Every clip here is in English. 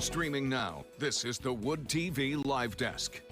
Streaming now, this is the Wood TV Live Desk.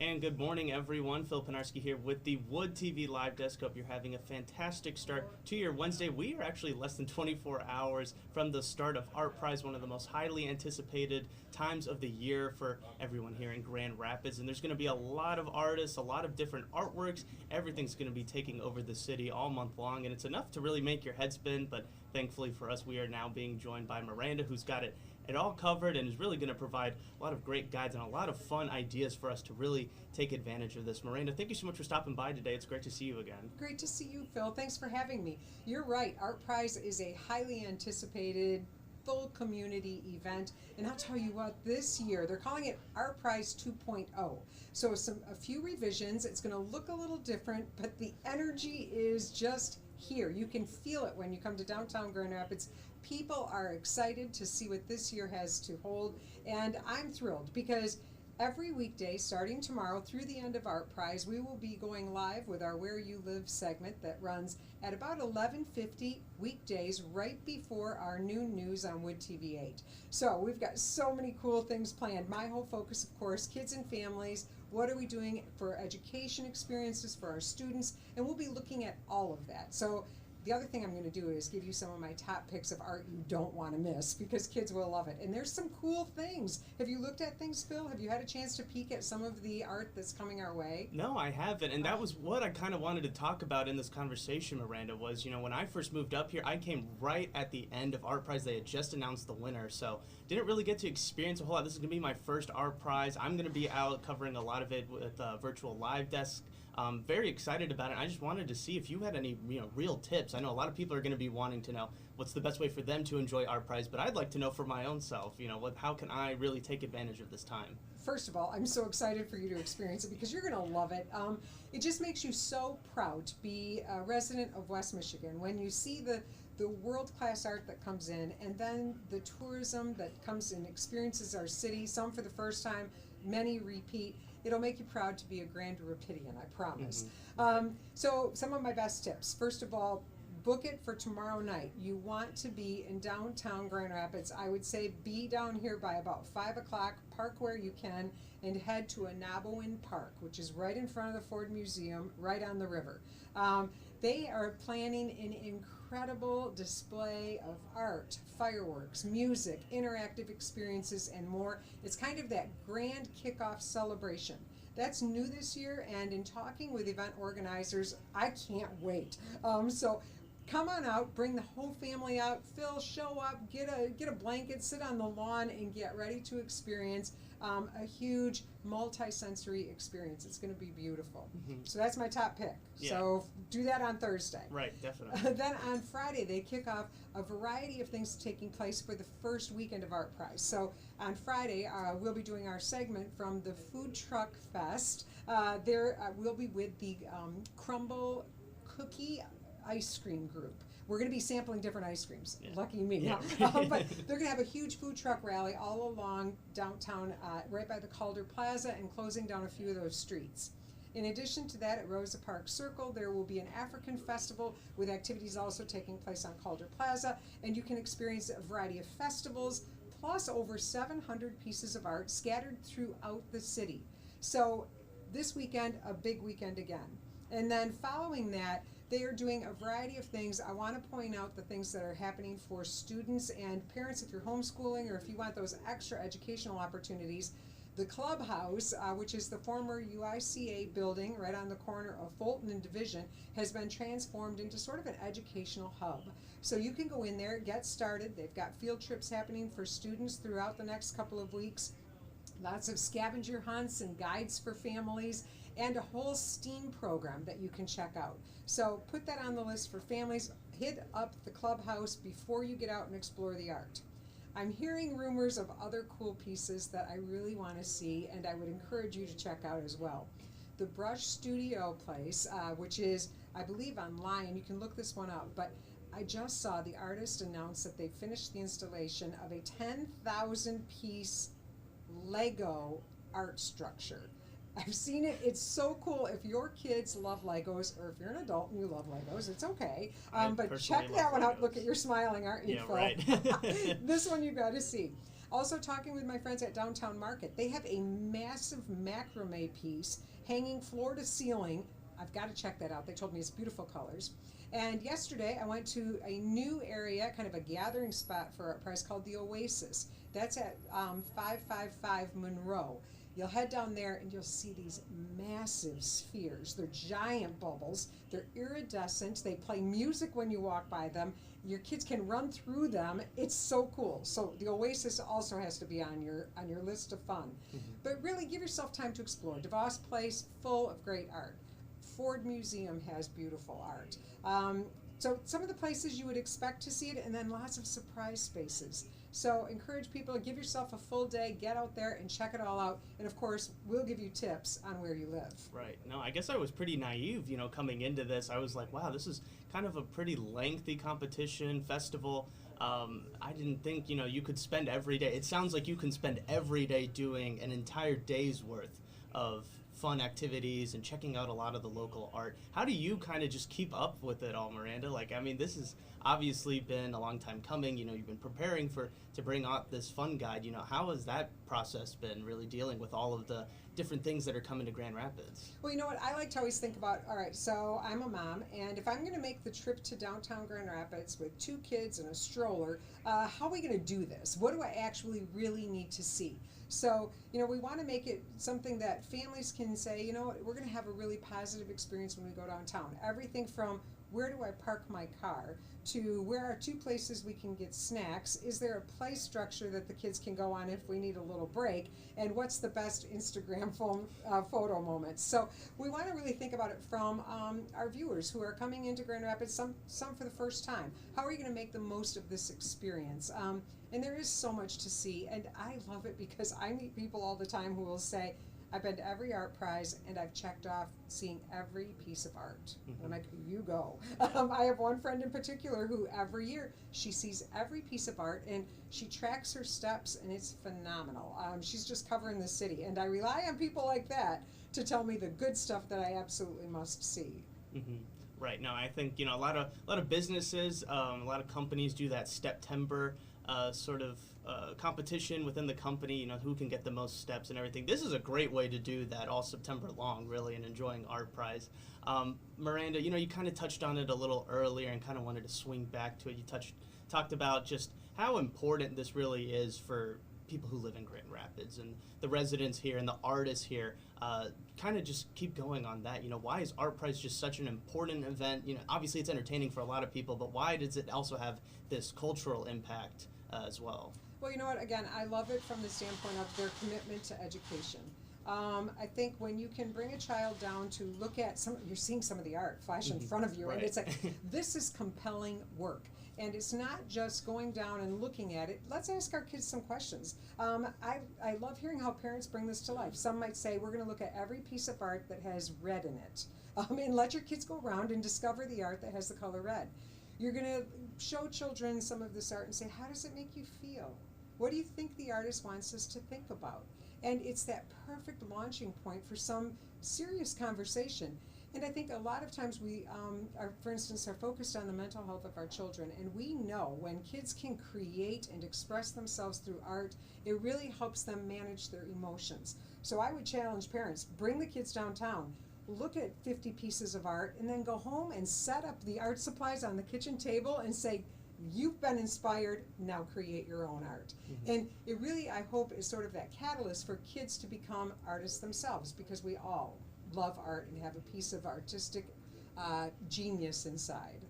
And good morning, everyone. Phil Penarski here with the Wood TV Live Desk. Hope you're having a fantastic start to your Wednesday. We are actually less than 24 hours from the start of ArtPrize, one of the most highly anticipated times of the year for everyone here in Grand Rapids. And there's going to be a lot of artists, a lot of different artworks. Everything's going to be taking over the city all month long, and it's enough to really make your head spin. But thankfully for us, we are now being joined by Maranda, who's got it all covered and is really going to provide a lot of great guides and a lot of fun ideas for us to really take advantage of this. Maranda, thank you so much for stopping by today. It's great to see you again. Great to see you, Phil. Thanks for having me. You're right. ArtPrize is a highly anticipated full community event, and I'll tell you what, this year they're calling it ArtPrize 2.0. So a few revisions. It's going to look a little different, but the energy is just here. You can feel it when you come to downtown Grand Rapids. People are excited to see what this year has to hold, and I'm thrilled because every weekday, starting tomorrow through the end of ArtPrize, we will be going live with our Where You Live segment that runs at about 11:50 weekdays, right before our noon news on Wood TV 8. So we've got so many cool things planned. My whole focus, of course, kids and families. What are we doing for education experiences for our students? And we'll be looking at all of that. So the other thing I'm going to do is give you some of my top picks of art you don't want to miss, because kids will love it. And there's some cool things. Have you looked at things, Phil? Have you had a chance to peek at some of the art that's coming our way? No, I haven't. And that was what I kind of wanted to talk about in this conversation, Maranda, was, you know, when I first moved up here, I came right at the end of ArtPrize. They had just announced the winner, so didn't really get to experience a whole lot. This is going to be my first ArtPrize. I'm going to be out covering a lot of it with a virtual live desk. Very excited about it. I just wanted to see if you had any, real tips. I know a lot of people are going to be wanting to know what's the best way for them to enjoy ArtPrize, but I'd like to know for my own self, how can I really take advantage of this time? First of all, I'm so excited for you to experience it because you're going to love it. It just makes you so proud to be a resident of West Michigan when you see the world-class art that comes in, and then the tourism that comes and experiences our city, some for the first time, many repeat. It'll make you proud to be a Grand Rapidian, I promise. Mm-hmm. So some of my best tips. First of all, book it for tomorrow night. You want to be in downtown Grand Rapids. I would say be down here by about 5 o'clock, park where you can, and head to Anabowin Park, which is right in front of the Ford Museum, right on the river. They are planning an incredible display of art, fireworks, music, interactive experiences, and more. It's kind of that grand kickoff celebration. That's new this year, and in talking with event organizers, I can't wait. So come on out, bring the whole family out. Phil, show up, get a blanket, sit on the lawn, and get ready to experience a huge multi-sensory experience. It's going to be beautiful. Mm-hmm. So that's my top pick. Yeah. So do that on Thursday. Right, definitely. Then on Friday, they kick off a variety of things taking place for the first weekend of ArtPrize. So on Friday, we'll be doing our segment from the Food Truck Fest. We'll be with the Crumble Cookie ice cream group. We're going to be sampling different ice creams. Yeah. Lucky me. Yeah. But they're going to have a huge food truck rally all along downtown, right by the Calder Plaza, and closing down a few of those streets. In addition to that, at Rosa Parks Circle, there will be an African festival with activities also taking place on Calder Plaza, and you can experience a variety of festivals, plus over 700 pieces of art scattered throughout the city. So this weekend, a big weekend again. And then following that, they are doing a variety of things. I want to point out the things that are happening for students and parents if you're homeschooling or if you want those extra educational opportunities. The clubhouse, which is the former UICA building right on the corner of Fulton and Division, has been transformed into sort of an educational hub. So you can go in there, get started. They've got field trips happening for students throughout the next couple of weeks. Lots of scavenger hunts and guides for families, and a whole STEAM program that you can check out. So put that on the list for families. Hit up the clubhouse before you get out and explore the art. I'm hearing rumors of other cool pieces that I really want to see, and I would encourage you to check out as well. The Brush Studio place, which is, I believe, online. You can look this one up, but I just saw the artist announce that they finished the installation of a 10,000 piece Lego art structure. I've seen it. It's so cool. If your kids love Legos, or if you're an adult and you love Legos, it's okay. But check that one out. Look at, you're smiling, aren't you, Yeah, Phil? right. This one you got to see. Also, talking with my friends at Downtown Market, they have a massive macrame piece hanging floor to ceiling. I've got to check that out. They told me it's beautiful colors. And yesterday I went to a new area, kind of a gathering spot for ArtPrize called the Oasis. That's at 555 Monroe. You'll head down there and you'll see these massive spheres. They're giant bubbles. They're iridescent. They play music when you walk by them. Your kids can run through them. It's so cool. So the Oasis also has to be on your list of fun. But really give yourself time to explore. DeVos Place, full of great art. Ford Museum has beautiful art. So some of the places you would expect to see it, and then lots of surprise spaces. So encourage people to give yourself a full day, get out there and check it all out. And of course, we'll give you tips on where you live. Right. No, I guess I was pretty naive, coming into this. I was like, wow, this is kind of a pretty lengthy competition, festival. I didn't think, you could spend every day. It sounds like you can spend every day doing an entire day's worth of fun activities and checking out a lot of the local art. How do you kind of just keep up with it all, Miranda? This has obviously been a long time coming. You've been preparing to bring out this fun guide. How has that process been, really dealing with all of the different things that are coming to Grand Rapids? Well, you know what? I like to always think about, all right, so I'm a mom, and if I'm going to make the trip to downtown Grand Rapids with 2 kids and a stroller, how are we going to do this? What do I actually really need to see? So, we want to make it something that families can say, we're going to have a really positive experience when we go downtown. Everything from where do I park my car to where are 2 places we can get snacks? Is there a play structure that the kids can go on if we need a little break? And what's the best Instagram photo moments? So we want to really think about it from our viewers who are coming into Grand Rapids, some for the first time. How are you going to make the most of this experience? And there is so much to see, and I love it because I meet people all the time who will say, I've been to every ArtPrize and I've checked off seeing every piece of art. And I'm like, you go. I have one friend in particular who every year she sees every piece of art and she tracks her steps, and it's phenomenal. She's just covering the city, and I rely on people like that to tell me the good stuff that I absolutely must see. Right. No, I think a lot of businesses, a lot of companies do that September competition within the company, who can get the most steps and everything. This is a great way to do that all September long, really, and enjoying ArtPrize. Miranda, you kind of touched on it a little earlier and kind of wanted to swing back to it. You talked about just how important this really is for people who live in Grand Rapids and the residents here and the artists here. Kind of just keep going on that. Why is ArtPrize just such an important event? Obviously it's entertaining for a lot of people, but why does it also have this cultural impact as well? Well, you know what, again, I love it from the standpoint of their commitment to education. I think when you can bring a child down to look at you're seeing some of the art flash in front of you, Right. and it's like, this is compelling work. And it's not just going down and looking at it. Let's ask our kids some questions. I love hearing how parents bring this to life. Some might say, we're going to look at every piece of art that has red in it. And let your kids go around and discover the art that has the color red. You're going to show children some of this art and say, how does it make you feel? What do you think the artist wants us to think about? And it's that perfect launching point for some serious conversation. And I think a lot of times we, for instance, are focused on the mental health of our children, and we know when kids can create and express themselves through art, it really helps them manage their emotions. So I would challenge parents, bring the kids downtown, look at 50 pieces of art, and then go home and set up the art supplies on the kitchen table and say, you've been inspired, now create your own art. And it really, I hope, is sort of that catalyst for kids to become artists themselves, because we all love art and have a piece of artistic genius inside.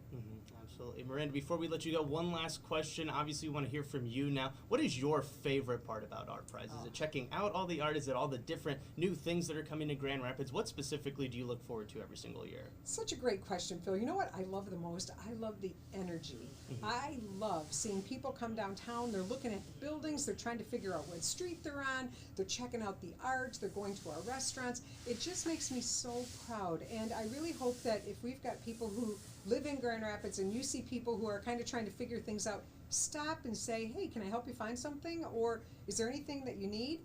Absolutely. Miranda, before we let you go, one last question. Obviously, we want to hear from you now. What is your favorite part about ArtPrize? Is it checking out all the art? Is it all the different new things that are coming to Grand Rapids? What specifically do you look forward to every single year? Such a great question, Phil. You know what I love the most? I love the energy. I love seeing people come downtown. They're looking at the buildings. They're trying to figure out what street they're on. They're checking out the art. They're going to our restaurants. It just makes me so proud. And I really hope that if we've got people who live in Grand Rapids and you see people who are kind of trying to figure things out, stop and say, hey, can I help you find something? Or is there anything that you need?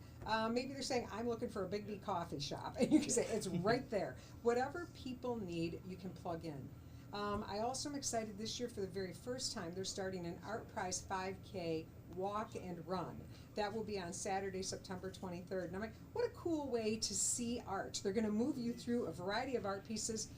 Maybe they're saying, I'm looking for a Big B coffee shop. And you can say, it's right there. Whatever people need, you can plug in. I also am excited this year for the very first time, they're starting an ArtPrize 5K walk and run. That will be on Saturday, September 23rd. And I'm like, what a cool way to see art. They're going to move you through a variety of art pieces,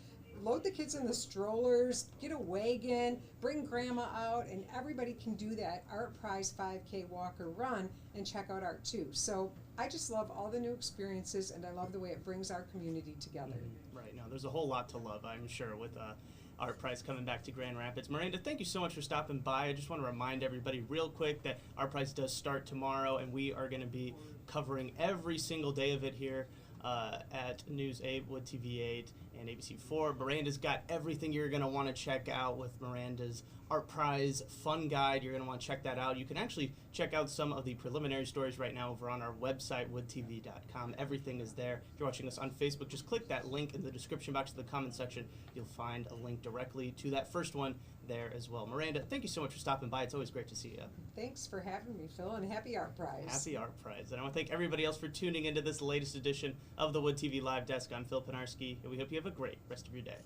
load the kids in the strollers, get a wagon, bring grandma out, and everybody can do that ArtPrize 5K walk or run and check out art too. So I just love all the new experiences, and I love the way it brings our community together. Right now, there's a whole lot to love, I'm sure, with ArtPrize coming back to Grand Rapids. Miranda, thank you so much for stopping by. I just want to remind everybody real quick that ArtPrize does start tomorrow, and we are going to be covering every single day of it here at News 8, Wood TV 8, and ABC4. Miranda's got everything you're going to want to check out with Miranda's ArtPrize Fun Guide. You're going to want to check that out. You can actually check out some of the preliminary stories right now over on our website, woodtv.com. Everything is there. If you're watching us on Facebook, just click that link in the description box of the comment section. You'll find a link directly to that first one there as well. Miranda, thank you so much for stopping by. It's always great to see you. Thanks for having me, Phil, and happy ArtPrize. Happy ArtPrize. And I want to thank everybody else for tuning into this latest edition of the Wood TV Live Desk. I'm Phil Pinarski, and we hope you have a great rest of your day.